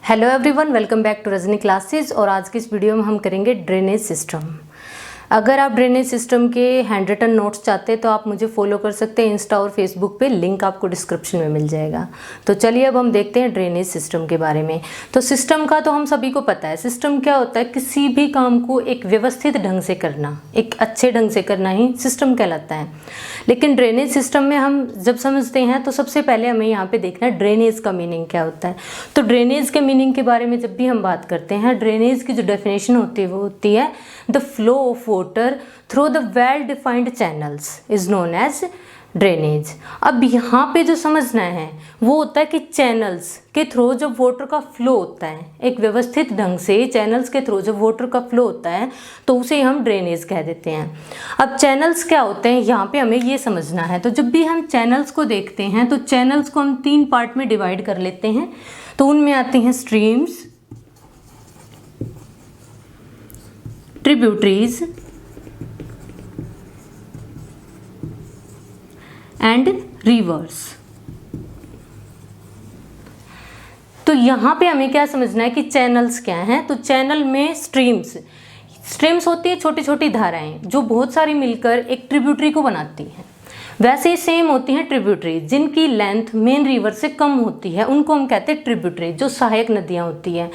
Hello everyone, welcome back to Rajni classes. और आज की इस वीडियो में हम करेंगे ड्रेनेज सिस्टम। अगर आप ड्रेनेज सिस्टम के हैंड रिटन नोट्स चाहते हैं तो आप मुझे फॉलो कर सकते हैं इंस्टा और फेसबुक पे, लिंक आपको डिस्क्रिप्शन में मिल जाएगा। तो चलिए अब हम देखते हैं ड्रेनेज सिस्टम के बारे में। तो सिस्टम का तो हम सभी को पता है। सिस्टम क्या होता है? किसी भी काम को एक व्यवस्थित ढंग से करना, एक अच्छे ढंग से करना ही सिस्टम कहलाता है। लेकिन ड्रेनेज सिस्टम में हम जब समझते हैं तो सबसे पहले हमें यहाँ पे देखना है ड्रेनेज का मीनिंग क्या होता है। तो ड्रेनेज के मीनिंग के बारे में जब भी हम बात करते हैं, ड्रेनेज की जो डेफिनेशन होती है वो होती है the flow of water through the well defined channels is known as drainage. अब यहाँ पे जो समझना है वो होता है कि चैनल्स के थ्रू जब वाटर का फ्लो होता है, एक व्यवस्थित ढंग से चैनल्स के थ्रू जब वाटर का फ्लो होता है तो उसे हम ड्रेनेज कह देते हैं। अब चैनल्स क्या होते हैं यहाँ पे हमें ये समझना है। तो जब भी हम चैनल्स को देखते हैं तो चैनल्स को हम 3 पार्ट में डिवाइड कर लेते हैं। तो उनमें आती हैं स्ट्रीम्स, ट्रिब्यूटरीज एंड रिवर्स। तो यहाँ पे हमें क्या समझना है कि चैनल्स क्या हैं। तो चैनल में स्ट्रीम्स होती है छोटी छोटी धाराएं जो बहुत सारी मिलकर एक ट्रिब्यूटरी को बनाती हैं। वैसे ही सेम होती हैं ट्रिब्यूटरी जिनकी लेंथ मेन रिवर से कम होती है, उनको हम कहते हैं ट्रिब्यूटरी, जो सहायक नदियाँ होती हैं।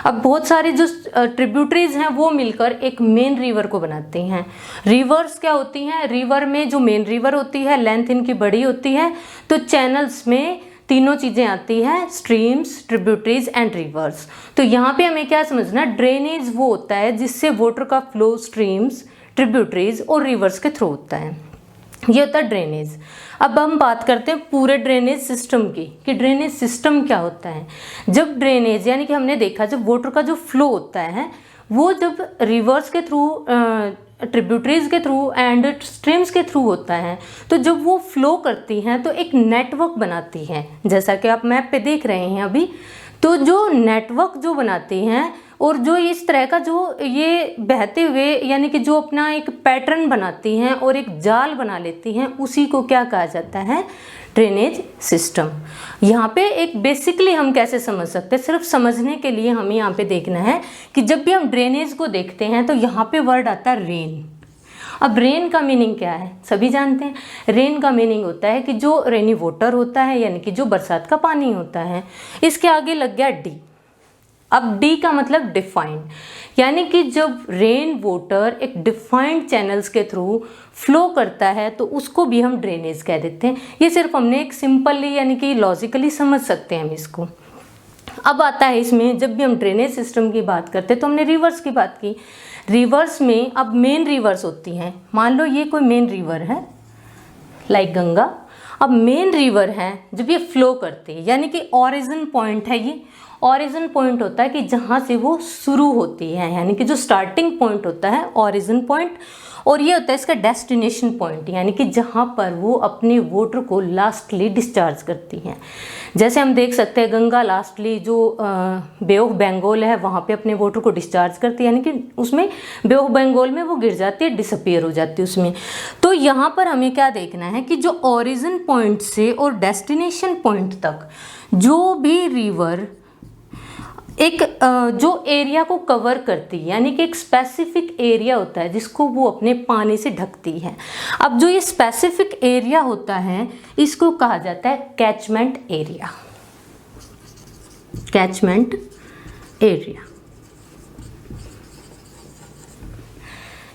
अब बहुत सारी जो ट्रिब्यूटरीज हैं वो मिलकर एक मेन रिवर को बनाती हैं। रिवर्स क्या होती हैं? रिवर में जो मेन रिवर होती है लेंथ इनकी बड़ी होती है। तो चैनल्स में तीनों चीज़ें आती हैं, स्ट्रीम्स, ट्रिब्यूटरीज एंड रिवर्स। तो यहाँ पे हमें क्या समझना, ड्रेनेज वो होता है जिससे वाटर का फ्लो स्ट्रीम्स, ट्रिब्यूटरीज और रिवर्स के थ्रू होता है। ये होता है ड्रेनेज। अब हम बात करते हैं पूरे ड्रेनेज सिस्टम की कि ड्रेनेज सिस्टम क्या होता है। जब ड्रेनेज यानी कि हमने देखा जब वाटर का जो फ्लो होता है वो जब रिवर्स के थ्रू, ट्रिब्यूटरीज के थ्रू एंड स्ट्रीम्स के थ्रू होता है, तो जब वो फ्लो करती हैं तो एक नेटवर्क बनाती हैं, जैसा कि आप मैप पे देख रहे हैं अभी। तो जो नेटवर्क जो बनाती हैं और जो इस तरह का जो ये बहते हुए यानी कि जो अपना एक पैटर्न बनाती हैं और एक जाल बना लेती हैं, उसी को क्या कहा जाता है? Drainage system. यहाँ पे एक बेसिकली हम कैसे समझ सकते हैं, सिर्फ समझने के लिए हमें यहाँ पे देखना है कि जब भी हम ड्रेनेज को देखते हैं तो यहाँ पे वर्ड आता है रेन। अब रेन का मीनिंग क्या है? सभी जानते हैं। रेन का मीनिंग होता है कि जो रेनी वाटर होता है यानी कि जो बरसात का पानी होता है। इसके आगे लग गया डी। अब डी का मतलब डिफाइंड, यानी कि जब रेन वाटर एक डिफाइंड चैनल्स के थ्रू फ्लो करता है तो उसको भी हम ड्रेनेज कह देते हैं। ये सिर्फ हमने एक सिंपली यानी कि लॉजिकली समझ सकते हैं हम इसको। अब आता है इसमें, जब भी हम ड्रेनेज सिस्टम की बात करते हैं तो हमने रिवर्स की बात की। रिवर्स में अब मेन रिवर्स होती हैं। मान लो ये कोई मेन रिवर है लाइक गंगा। अब मेन रिवर है जब ये फ्लो करती है यानी कि ओरिजिन पॉइंट है। ये ओरिजिन पॉइंट होता है कि जहाँ से वो शुरू होती है, यानी कि जो स्टार्टिंग पॉइंट होता है ओरिजिन पॉइंट, और ये होता है इसका डेस्टिनेशन पॉइंट, यानी कि जहाँ पर वो अपने वाटर को लास्टली डिस्चार्ज करती हैं। जैसे हम देख सकते हैं गंगा लास्टली जो बे ऑफ बंगाल है वहाँ पे अपने वाटर को डिस्चार्ज करती है, यानी कि उसमें बे ऑफ बंगाल में वो गिर जाती है, डिसअपीयर हो जाती है उसमें। तो यहाँ पर हमें क्या देखना है कि जो ओरिजिन पॉइंट से और डेस्टिनेशन पॉइंट तक जो भी रिवर एक जो एरिया को कवर करती है, यानी कि एक स्पेसिफिक एरिया होता है जिसको वो अपने पानी से ढकती है। अब जो ये स्पेसिफिक एरिया होता है इसको कहा जाता है कैचमेंट एरिया। कैचमेंट एरिया,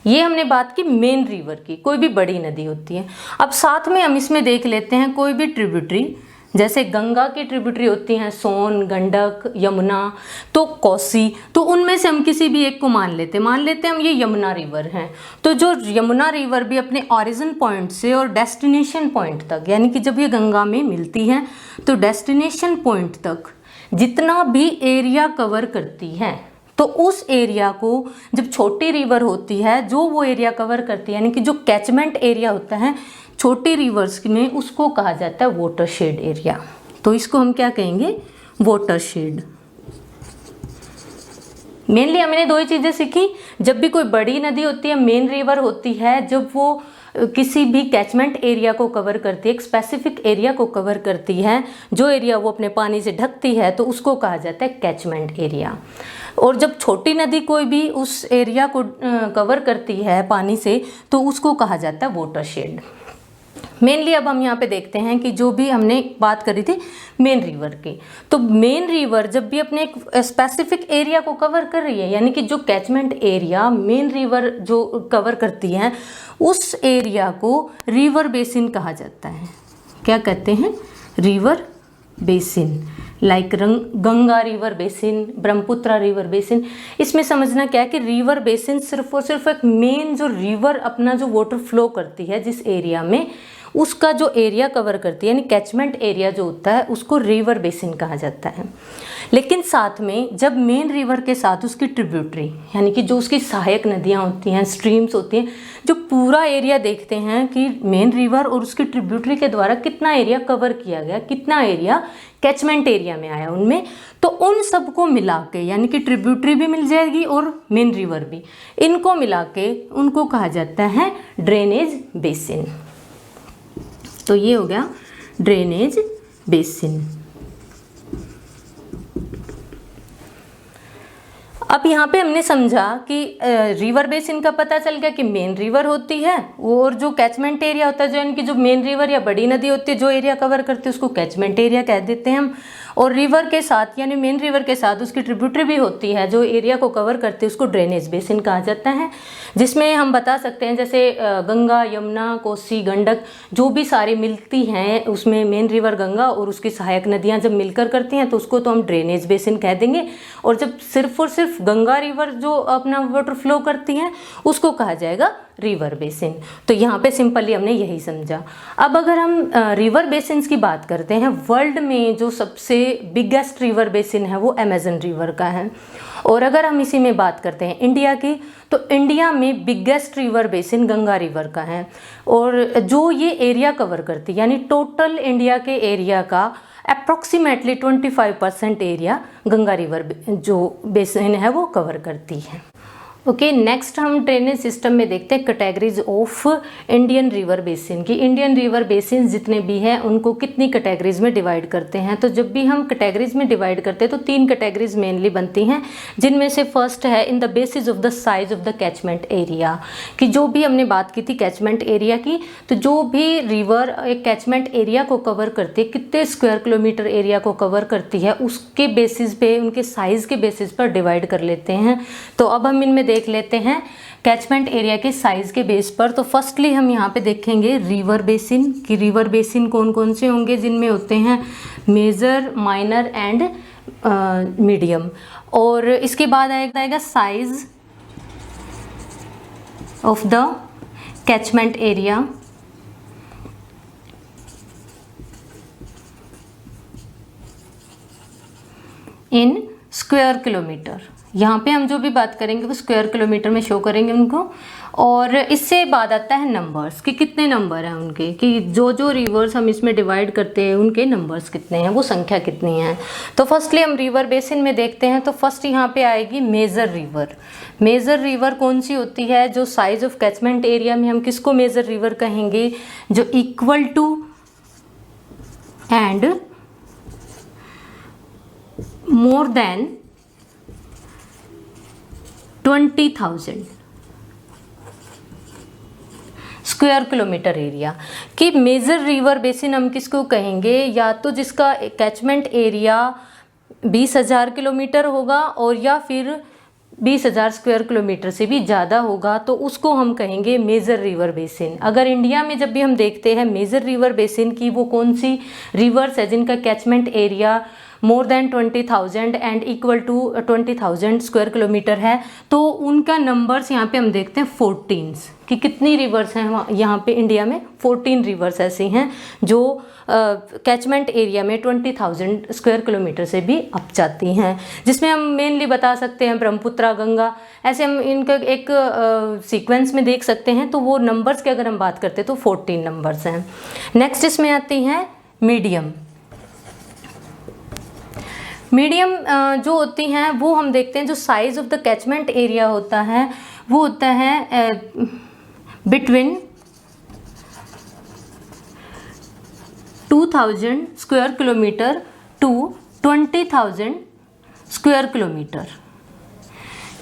ये हमने बात की मेन रिवर की, कोई भी बड़ी नदी होती है। अब साथ में हम इसमें देख लेते हैं कोई भी ट्रिब्यूटरी, जैसे गंगा की ट्रिब्यूटरी होती हैं सोन, गंडक, यमुना, तो कोसी। तो उनमें से हम किसी भी एक को मान लेते हैं हम ये यमुना रिवर हैं। तो जो यमुना रिवर भी अपने ओरिजिन पॉइंट से और डेस्टिनेशन पॉइंट तक, यानी कि जब ये गंगा में मिलती है तो डेस्टिनेशन पॉइंट तक जितना भी एरिया कवर करती है, तो उस एरिया को जब छोटी रिवर होती है जो वो एरिया कवर करती है, यानी कि जो कैचमेंट एरिया होता है छोटी रिवर्स में, उसको कहा जाता है वाटरशेड एरिया। तो इसको हम क्या कहेंगे? वाटरशेड। मेनली हमने 2 ही चीज़ें सीखी। जब भी कोई बड़ी नदी होती है, मेन रिवर होती है, जब वो किसी भी कैचमेंट एरिया को कवर करती है, एक स्पेसिफिक एरिया को कवर करती है, जो एरिया वो अपने पानी से ढकती है, तो उसको कहा जाता है कैचमेंट एरिया। और जब छोटी नदी कोई भी उस एरिया को कवर करती है पानी से, तो उसको कहा जाता है वाटरशेड। मेनली अब हम यहाँ पे देखते हैं कि जो भी हमने बात करी थी मेन रिवर की, तो मेन रिवर जब भी अपने एक स्पेसिफिक एरिया को कवर कर रही है, यानी कि जो कैचमेंट एरिया मेन रिवर जो कवर करती है, उस एरिया को रिवर बेसिन कहा जाता है। क्या कहते हैं? River basin. Like Ganga river basin, Brahmaputra river basin. इसमें समझना क्या है कि रिवर बेसिन सिर्फ और सिर्फ एक मेन जो रिवर अपना जो वाटर फ्लो करती है जिस एरिया में, उसका जो एरिया कवर करती है, यानी कैचमेंट एरिया जो होता है, उसको रिवर बेसिन कहा जाता है। लेकिन साथ में जब मेन रिवर के साथ उसकी ट्रिब्यूटरी, यानी कि जो उसकी सहायक नदियाँ होती हैं, स्ट्रीम्स होती हैं, जो पूरा एरिया देखते हैं कि मेन रिवर और उसकी ट्रिब्यूटरी के द्वारा कितना एरिया कवर किया गया, कितना एरिया कैचमेंट एरिया में आया उनमें, तो उन सबको मिला के, यानी कि ट्रिब्यूटरी भी मिल जाएगी और मेन रिवर भी, इनको मिला के उनको कहा जाता है ड्रेनेज बेसिन। तो ये हो गया ड्रेनेज बेसिन। अब यहाँ पे हमने समझा कि रिवर बेसिन का पता चल गया कि मेन रिवर होती है, और जो कैचमेंट एरिया होता है, जो यानी कि जो मेन रिवर या बड़ी नदी होती है जो एरिया कवर करती है, उसको कैचमेंट एरिया कह देते हैं हम। और रिवर के साथ, यानी मेन रिवर के साथ उसकी ट्रिब्यूटरी भी होती है जो एरिया को कवर करती है, उसको ड्रेनेज बेसिन कहा जाता है। जिसमें हम बता सकते हैं जैसे गंगा, यमुना, कोसी, गंडक जो भी सारी मिलती हैं, उसमें मेन रिवर गंगा और उसकी सहायक नदियां जब मिलकर करती हैं तो उसको तो हम ड्रेनेज बेसिन कह देंगे। और जब सिर्फ और सिर्फ गंगा रिवर जो अपना वाटर फ्लो करती हैं, उसको कहा जाएगा रिवर बेसिन। तो यहाँ पे सिंपली हमने यही समझा। अब अगर हम रिवर बेसिन्स की बात करते हैं, वर्ल्ड में जो सबसे बिगेस्ट रिवर बेसिन है वो अमेजन रिवर का है। और अगर हम इसी में बात करते हैं इंडिया की, तो इंडिया में biggest river basin Ganga river का है। और जो ये एरिया कवर करती है, यानी टोटल इंडिया के एरिया का अप्रॉक्सीमेटली 25% एरिया गंगा रिवर जो बेसिन है वो कवर करती है। ओके, नेक्स्ट हम ड्रेनेज सिस्टम में देखते हैं categories of Indian river basin की। इंडियन रिवर बेसिन जितने भी हैं उनको कितनी कैटेगरीज में डिवाइड करते हैं। तो जब भी हम कैटेगरीज में डिवाइड करते हैं तो 3 कैटेगरीज मेनली बनती हैं, जिनमें से फर्स्ट है in the basis of the size of the catchment area, कि जो भी हमने बात की थी कैचमेंट एरिया की, तो जो भी रिवर एक कैचमेंट एरिया को कवर करती है, कितने स्क्वायर किलोमीटर एरिया को कवर करती है, उसके बेसिस पे, उनके साइज के बेसिस पर डिवाइड कर लेते हैं। तो अब हम इनमें देख लेते हैं कैचमेंट एरिया के साइज के बेस पर। तो फर्स्टली हम यहाँ पे देखेंगे रिवर बेसिन कि रिवर बेसिन कौन कौन से होंगे, जिनमें होते हैं मेजर, माइनर एंड मीडियम। और इसके बाद आएगा size of the catchment area, in square kilometre. यहाँ पे हम जो भी बात करेंगे वो स्क्वायर किलोमीटर में शो करेंगे उनको। और इससे बाद आता है नंबर्स कि कितने नंबर हैं उनके, कि जो जो रिवर्स हम इसमें डिवाइड करते हैं उनके नंबर्स कितने हैं, वो संख्या कितनी है। तो फर्स्टली हम रिवर बेसिन में देखते हैं। तो फर्स्ट यहाँ पे आएगी मेजर रिवर। मेजर रिवर कौन सी होती है? जो साइज ऑफ कैचमेंट एरिया में हम किसको मेजर रिवर कहेंगे? जो equal to and more than 20,000 square kilometre area कि मेजर रिवर बेसिन हम किसको कहेंगे? या तो जिसका कैचमेंट एरिया 20,000 किलोमीटर होगा और या फिर 20,000 स्क्वायर किलोमीटर से भी ज़्यादा होगा, तो उसको हम कहेंगे मेजर रिवर बेसिन। अगर इंडिया में जब भी हम देखते हैं मेजर रिवर बेसिन की, वो कौन सी रिवर्स है जिनका catchment area more than 20,000 and equal to 20,000 square kilometre है, तो उनका नंबर्स यहाँ पे हम देखते हैं 14 कि कितनी रिवर्स हैं यहाँ पे इंडिया में। 14 रिवर्स ऐसी हैं जो कैचमेंट एरिया में 20,000 स्क्वायर किलोमीटर से भी अप जाती हैं, जिसमें हम मेनली बता सकते हैं ब्रह्मपुत्र, गंगा, ऐसे हम इनका एक सीक्वेंस में देख सकते हैं। तो वो नंबर्स की अगर हम बात करते हैं तो 14 नंबर्स हैं। नेक्स्ट इसमें आती हैं मीडियम। मीडियम जो होती हैं वो हम देखते हैं जो size of the catchment area होता है वो होता है between 2000 square kilometre to 20,000 square kilometre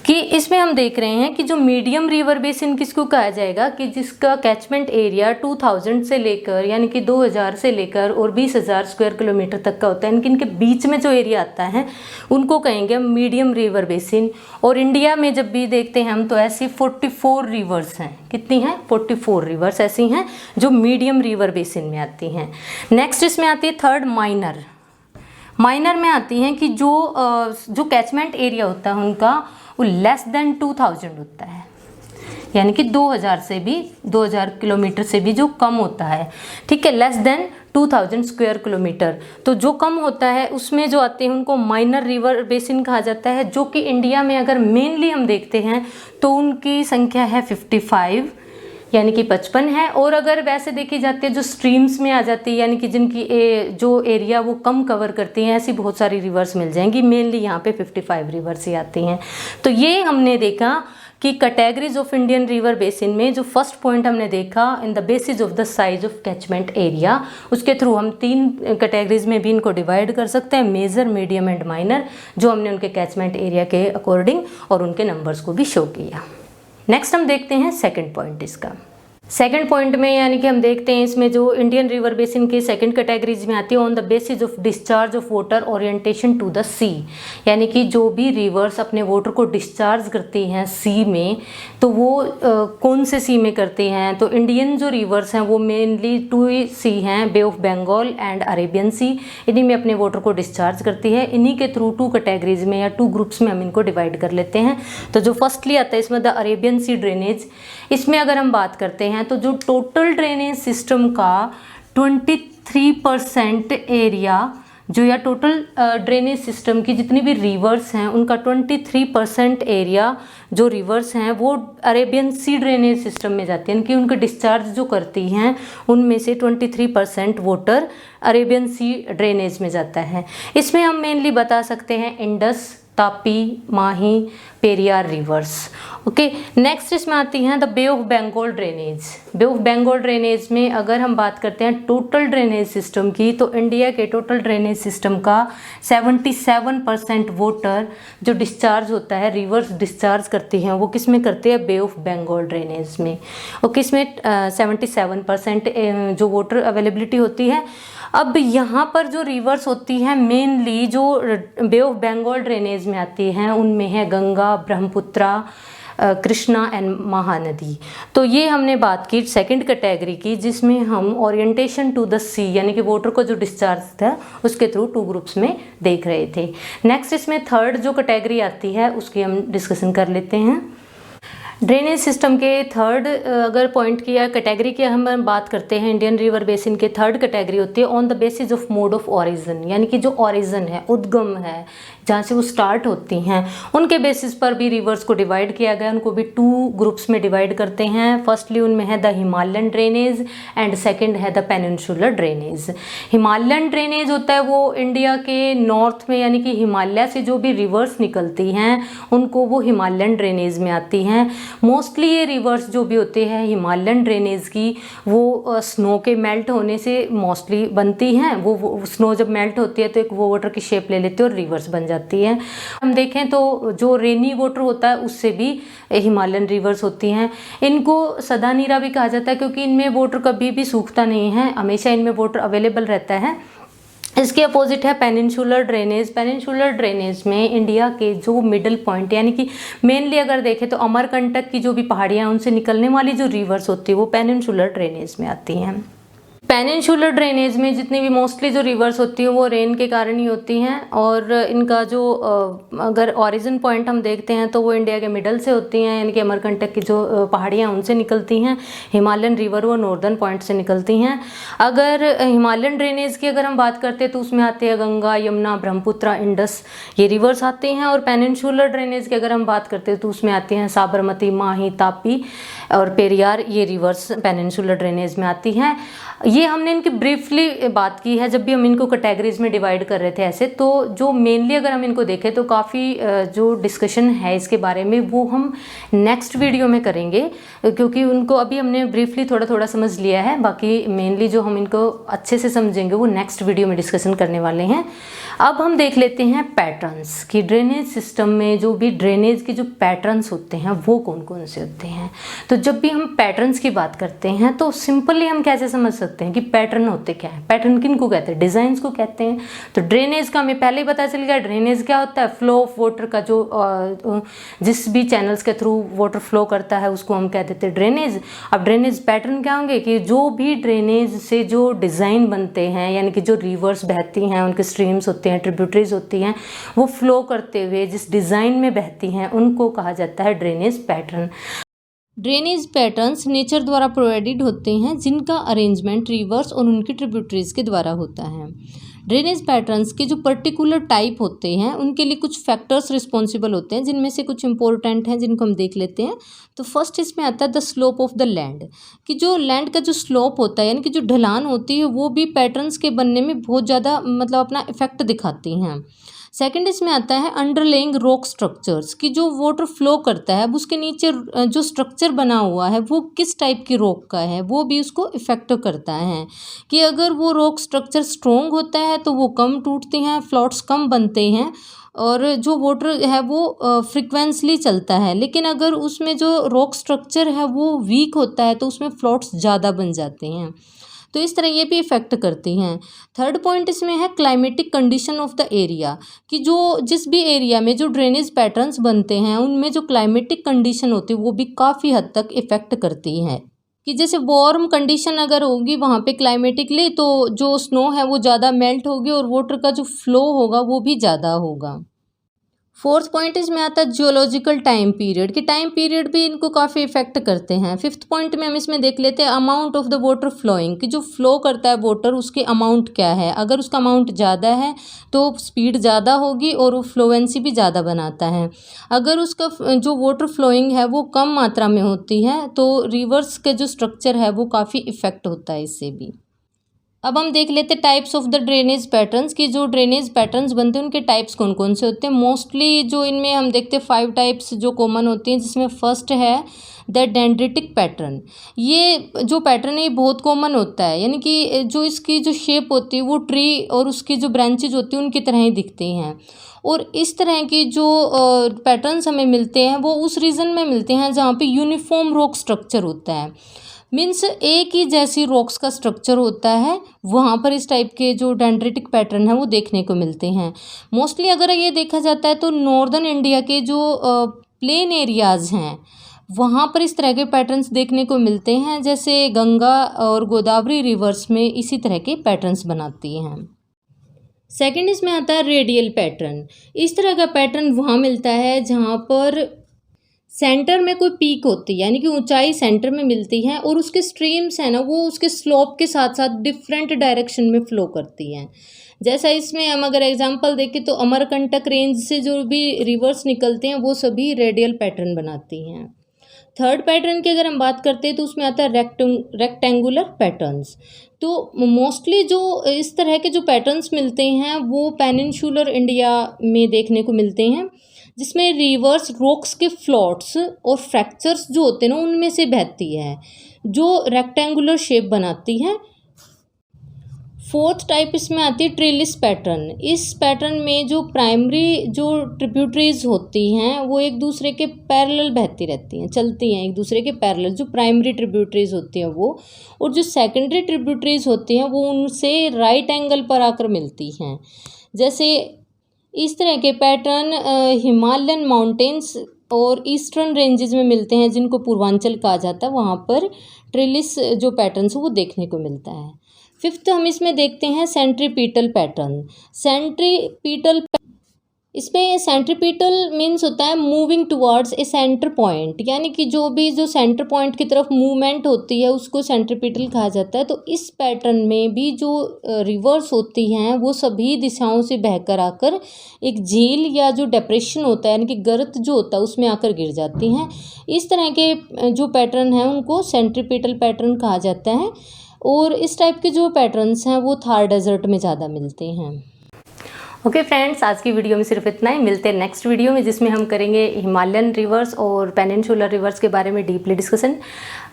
कि इसमें हम देख रहे हैं कि जो मीडियम रिवर बेसिन किसको कहा जाएगा कि जिसका कैचमेंट एरिया 2000 से लेकर यानी कि 2000 से लेकर और 20,000 स्क्वायर किलोमीटर तक का होता है, यानी कि इनके बीच में जो एरिया आता है उनको कहेंगे हम मीडियम रिवर बेसिन। और इंडिया में जब भी देखते हैं हम तो ऐसी 44 रिवर्स हैं। कितनी हैं? 44 रिवर्स ऐसी हैं जो मीडियम रिवर बेसिन में आती हैं। नेक्स्ट इसमें आती है थर्ड माइनर। माइनर में आती हैं कि जो कैचमेंट एरिया होता है उनका वो लेस देन 2000 होता है, यानी कि 2000 किलोमीटर से भी जो कम होता है, ठीक है, लेस देन 2000 स्क्वायर किलोमीटर। तो जो कम होता है उसमें जो आते हैं उनको माइनर रिवर बेसिन कहा जाता है, जो कि इंडिया में अगर मेनली हम देखते हैं तो उनकी संख्या है 55 यानी कि 55 है। और अगर वैसे देखी जाती है जो स्ट्रीम्स में आ जाती है यानी कि जिनकी जो एरिया वो कम कवर करती हैं, ऐसी बहुत सारी रिवर्स मिल जाएंगी। मेनली यहाँ पे 55 रिवर्स ही आती हैं। तो ये हमने देखा कि categories of Indian river basin में जो फर्स्ट पॉइंट हमने देखा in the basis of the size of catchment area, उसके थ्रू हम 3 कैटेगरीज में भी इनको डिवाइड कर सकते हैं, मेजर, मीडियम एंड माइनर, जो हमने उनके कैचमेंट एरिया के अकॉर्डिंग और उनके नंबर्स को भी शो किया। नेक्स्ट हम देखते हैं सेकंड पॉइंट इसका। सेकंड पॉइंट में यानी कि हम देखते हैं इसमें जो इंडियन रिवर बेसिन की सेकंड कैटेगरीज में आती है on the basis of discharge of water orientation to the sea, यानी कि जो भी रिवर्स अपने वाटर को डिस्चार्ज करती हैं सी में, तो वो कौन से सी में करती हैं? तो इंडियन जो रिवर्स हैं वो मेनली 2 सी हैं, बे ऑफ बंगाल एंड अरेबियन सी, इन्हीं में अपने वाटर को डिस्चार्ज करती है। इन्हीं के थ्रू 2 कैटेगरीज में या 2 ग्रुप्स में हम इनको डिवाइड कर लेते हैं। तो जो फर्स्टली आता है इसमें द अरेबियन सी ड्रेनेज, इसमें अगर हम बात करते हैं तो जो टोटल ड्रेनेज सिस्टम का 23% एरिया जो या टोटल ड्रेनेज सिस्टम की जितनी भी रिवर्स हैं उनका 23% एरिया जो रिवर्स हैं वो अरेबियन सी ड्रेनेज सिस्टम में जाती हैं, यानी कि उनके डिस्चार्ज जो करती हैं उनमें से 23% वाटर अरेबियन सी ड्रेनेज में जाता है। इसमें हम मेनली बता सकते हैं Indus, Tapi, Mahi, Periyar rivers. Okay, next इसमें आती हैं the bay of Bengal drainage. Bay of Bengal drainage में अगर हम बात करते हैं टोटल ड्रेनेज सिस्टम की, तो इंडिया के टोटल ड्रेनेज सिस्टम का 77% वाटर जो डिस्चार्ज होता है, रिवर्स डिस्चार्ज करती हैं, वो किस में करती है? बे ऑफ बंगाल ड्रेनेज में। ओके, इसमें 77% जो वाटर अवेलेबिलिटी होती है। अब यहाँ पर जो रिवर्स होती हैं मेनली जो बे ऑफ बंगाल ड्रेनेज में आती हैं उनमें है गंगा, ब्रह्मपुत्रा, कृष्णा एंड महानदी। तो ये हमने बात की सेकंड कैटेगरी की, जिसमें हम ओरिएंटेशन टू द सी यानी कि वाटर को जो डिस्चार्ज था उसके थ्रू 2 ग्रुप्स में देख रहे थे। नेक्स्ट इसमें थर्ड जो कैटेगरी आती है उसकी हम डिस्कशन कर लेते हैं। ड्रेनेज सिस्टम के थर्ड अगर पॉइंट की या कैटेगरी की हम बात करते हैं, इंडियन रिवर बेसिन के थर्ड कैटेगरी होती है on the basis of mode of origin, यानी कि जो ओरिजिन है, उद्गम है, जहाँ से वो स्टार्ट होती हैं उनके बेसिस पर भी रिवर्स को डिवाइड किया गया। उनको भी 2 ग्रुप्स में डिवाइड करते हैं। फर्स्टली उनमें है the Himalayan drainage and second है the peninsular drainage. Himalayan drainage होता है वो इंडिया के नॉर्थ में, यानी कि हिमालय से जो भी रिवर्स निकलती हैं उनको वो हिमालयन ड्रेनेज में आती हैं। मोस्टली ये रिवर्स जो भी होते हैं हिमालयन ड्रेनेज की वो स्नो के मेल्ट होने से मोस्टली बनती हैं। वो स्नो जब मेल्ट होती है तो एक वो वाटर की शेप ले लेती है और रिवर्स बन जाती है। हम देखें तो जो रेनी वाटर होता है उससे भी हिमालयन रिवर्स होती हैं। इनको सदा नीरा भी कहा जाता है क्योंकि इनमें वाटर कभी भी सूखता नहीं है, हमेशा इनमें वाटर अवेलेबल रहता है। इसके अपोजिट है पेनिनसुलर ड्रेनेज। पेनिनसुलर ड्रेनेज में इंडिया के जो मिडल पॉइंट यानी कि मेनली अगर देखें तो अमरकंटक की जो भी पहाड़ियाँ उनसे निकलने वाली जो रिवर्स होती है वो पेनिनसुलर ड्रेनेज में आती हैं। पेनिनसुलर ड्रेनेज में जितनी भी मोस्टली जो रिवर्स होती है वो रेन के कारण ही होती हैं और इनका जो अगर ओरिजिन पॉइंट हम देखते हैं तो वो इंडिया के मिडल से होती हैं, यानी कि अमरकंटक की जो पहाड़ियाँ उनसे निकलती हैं। हिमालयन रिवर वो नॉर्दर्न पॉइंट से निकलती हैं। अगर हिमालयन ड्रेनेज की अगर हम बात करते हैं तो उसमें आते हैं गंगा, यमुना, ब्रह्मपुत्रा, इंडस, ये रिवर्स आते हैं। और पेनिनसुलर ड्रेनेज की अगर हम बात करते हैं तो उसमें आती हैं साबरमती, माही, तापी और पेरियार, ये रिवर्स पेनिनसुलर ड्रेनेज में आती हैं। ये ये हमने इनकी ब्रीफली बात की है जब भी हम इनको कैटेगरीज में डिवाइड कर रहे थे ऐसे। तो जो मेनली अगर हम इनको देखें तो काफ़ी जो डिस्कशन है इसके बारे में वो हम नेक्स्ट वीडियो में करेंगे, क्योंकि उनको अभी हमने ब्रीफली थोड़ा थोड़ा समझ लिया है। बाकी मेनली जो हम इनको अच्छे से समझेंगे वो नेक्स्ट वीडियो में डिस्कशन करने वाले हैं। अब हम देख लेते हैं पैटर्न्स कि ड्रेनेज सिस्टम में जो भी ड्रेनेज के जो पैटर्न्स होते हैं वो कौन कौन से होते हैं। तो जब भी हम पैटर्न्स की बात करते हैं तो सिंपली हम कैसे समझ सकते हैं कि पैटर्न होते क्या है। पैटर्न किन को कहते हैं? डिज़ाइंस को कहते हैं। तो ड्रेनेज का हमें पहले ही पता चल गया। ड्रेनेज क्या होता है? फ्लो ऑफ वाटर का जो जिस भी चैनल्स के थ्रू वाटर फ्लो करता है उसको हम कह देते हैं ड्रेनेज। अब ड्रेनेज पैटर्न क्या होंगे कि जो भी ड्रेनेज से जो डिज़ाइन बनते हैं, यानी कि जो रिवर्स बहती हैं, उनके स्ट्रीम्स होते हैं, ट्रिब्यूटरीज होती हैं, वो फ्लो करते हुए जिस डिज़ाइन में बहती हैं उनको कहा जाता है drainage pattern. Drainage patterns nature द्वारा प्रोवाइडेड होते हैं जिनका अरेंजमेंट रिवर्स और उनकी ट्रिब्यूटरीज के द्वारा होता है। ड्रेनेज पैटर्न्स के जो पर्टिकुलर टाइप होते हैं उनके लिए कुछ फैक्टर्स रिस्पॉन्सिबल होते हैं, जिनमें से कुछ इंपॉर्टेंट हैं जिनको हम देख लेते हैं। तो फर्स्ट इसमें आता है the slope of the land, कि जो लैंड का जो स्लोप होता है यानी कि जो ढलान होती है वो भी पैटर्न्स के बनने में बहुत ज़्यादा मतलब अपना इफेक्ट दिखाती हैं। सेकंड इसमें आता है अंडरलेइंग रॉक स्ट्रक्चर्स, कि जो वाटर फ्लो करता है अब उसके नीचे जो स्ट्रक्चर बना हुआ है वो किस टाइप की रॉक का है, वो भी उसको इफेक्ट करता है। कि अगर वो रॉक स्ट्रक्चर स्ट्रॉन्ग होता है तो वो कम टूटते हैं, फ्लॉट्स कम बनते हैं और जो वाटर है वो फ्रिक्वेंसली चलता है। लेकिन अगर उसमें जो रॉक स्ट्रक्चर है वो वीक होता है तो उसमें फ्लॉट्स ज़्यादा बन जाते हैं। तो इस तरह ये भी इफ़ेक्ट करती हैं। थर्ड पॉइंट इसमें है climatic condition of the area, कि जो जिस भी एरिया में जो ड्रेनेज पैटर्न्स बनते हैं उनमें जो क्लाइमेटिक कंडीशन होती है वो भी काफ़ी हद तक इफ़ेक्ट करती है। कि जैसे वार्म कंडीशन अगर होगी वहाँ पे क्लाइमेटिकली तो जो स्नो है वो ज़्यादा मेल्ट होगी और वाटर का जो फ्लो होगा वो भी ज़्यादा होगा। फोर्थ पॉइंट इसमें आता है जियोलॉजिकल टाइम पीरियड, कि टाइम पीरियड भी इनको काफ़ी इफेक्ट करते हैं। फिफ्थ पॉइंट में हम इसमें देख लेते हैं amount of the water flowing, कि जो फ्लो करता है वाटर उसके अमाउंट क्या है। अगर उसका अमाउंट ज़्यादा है तो स्पीड ज़्यादा होगी और वो फ्लोएंसी भी ज़्यादा बनाता है। अगर उसका जो वाटर फ्लोइंग है वो कम मात्रा में होती है तो रिवर्स के जो स्ट्रक्चर है वो काफ़ी इफेक्ट होता है इससे भी। अब हम देख लेते हैं types of the drainage patterns, की जो ड्रेनेज पैटर्न्स बनते हैं उनके टाइप्स कौन कौन से होते हैं। मोस्टली जो इनमें हम देखते हैं 5 टाइप्स जो कॉमन होती हैं, जिसमें फर्स्ट है द डेंड्रिटिक पैटर्न। ये जो पैटर्न है ये बहुत कॉमन होता है, यानी कि जो इसकी जो शेप होती है वो ट्री और उसकी जो ब्रांचेज होती है उनकी तरह ही दिखती हैं। और इस तरह की जो पैटर्न्स हमें मिलते हैं वो उस रीजन में मिलते हैं जहाँ पे यूनिफॉर्म रॉक स्ट्रक्चर होता है। मीन्स एक ही जैसी रॉक्स का स्ट्रक्चर होता है, वहाँ पर इस टाइप के जो डेंड्रिटिक पैटर्न है वो देखने को मिलते हैं। मोस्टली अगर ये देखा जाता है तो नॉर्दर्न इंडिया के जो प्लेन एरियाज़ हैं वहाँ पर इस तरह के पैटर्न्स देखने को मिलते हैं, जैसे गंगा और गोदावरी रिवर्स में इसी तरह के पैटर्न्स बनाती हैं। सेकेंड इसमें आता है रेडियल पैटर्न। इस तरह का पैटर्न वहाँ मिलता है जहाँ पर सेंटर में कोई पीक होती है, यानी कि ऊंचाई सेंटर में मिलती है और उसके स्ट्रीम्स है ना वो उसके स्लोप के साथ साथ डिफरेंट डायरेक्शन में फ्लो करती हैं। जैसा इसमें हम अगर एग्जांपल देखें तो अमरकंटक रेंज से जो भी रिवर्स निकलते हैं वो सभी रेडियल पैटर्न बनाती हैं। थर्ड पैटर्न की अगर हम बात करते हैं तो उसमें आता है रेक्टेंगुलर पैटर्न्स। तो मोस्टली जो इस तरह के जो पैटर्न्स मिलते हैं वो पेनिनसुलर इंडिया में देखने को मिलते हैं, जिसमें रिवर्स रॉक्स के फ्लॉट्स और फ्रैक्चर्स जो होते हैं ना उनमें से बहती है जो रेक्टेंगुलर शेप बनाती है। फोर्थ टाइप इसमें आती है ट्रेलिस पैटर्न। इस पैटर्न में जो प्राइमरी जो ट्रिब्यूटरीज होती हैं वो एक दूसरे के पैरेलल बहती रहती हैं, चलती हैं एक दूसरे के पैरेलल, जो प्राइमरी ट्रिब्यूटरीज होती हैं वो, और जो सेकेंडरी ट्रिब्यूटरीज होती हैं वो उनसे राइट एंगल पर आकर मिलती हैं। जैसे इस तरह के पैटर्न हिमालयन माउंटेन्स और ईस्टर्न रेंजेस में मिलते हैं, जिनको पूर्वांचल कहा जाता है। वहाँ पर ट्रेलिस जो पैटर्न्स वो देखने को मिलता है। फिफ्थ हम इसमें देखते हैं सेंट्रीपीटल पैटर्न। इसमें सेंट्रीपीटल मीन्स होता है moving towards a centre point, यानी कि जो भी जो सेंटर पॉइंट की तरफ मूवमेंट होती है उसको सेंट्रीपीटल कहा जाता है। तो इस पैटर्न में भी जो रिवर्स होती हैं वो सभी दिशाओं से बहकर आकर एक झील या जो डिप्रेशन होता है यानी कि गर्त जो होता है उसमें आकर गिर जाती हैं। इस तरह के जो पैटर्न हैं उनको सेंट्रीपीटल पैटर्न कहा जाता है। और इस टाइप के जो पैटर्न्स हैं वो थार डेजर्ट में ज़्यादा मिलते हैं। ओके फ्रेंड्स, आज की वीडियो में सिर्फ इतना ही। मिलते हैं नेक्स्ट वीडियो में, जिसमें हम करेंगे हिमालयन रिवर्स और पेनिनसुलर रिवर्स के बारे में डीपली डिस्कशन।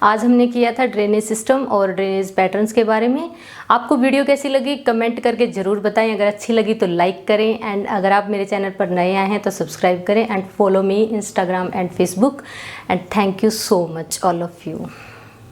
आज हमने किया था ड्रेनेज सिस्टम और ड्रेनेज पैटर्न्स के बारे में। आपको वीडियो कैसी लगी कमेंट करके ज़रूर बताएं। अगर अच्छी लगी तो लाइक करें, एंड अगर आप मेरे चैनल पर नए आए हैं तो सब्सक्राइब करें, and follow me Instagram and Facebook. And thank you so much all of you.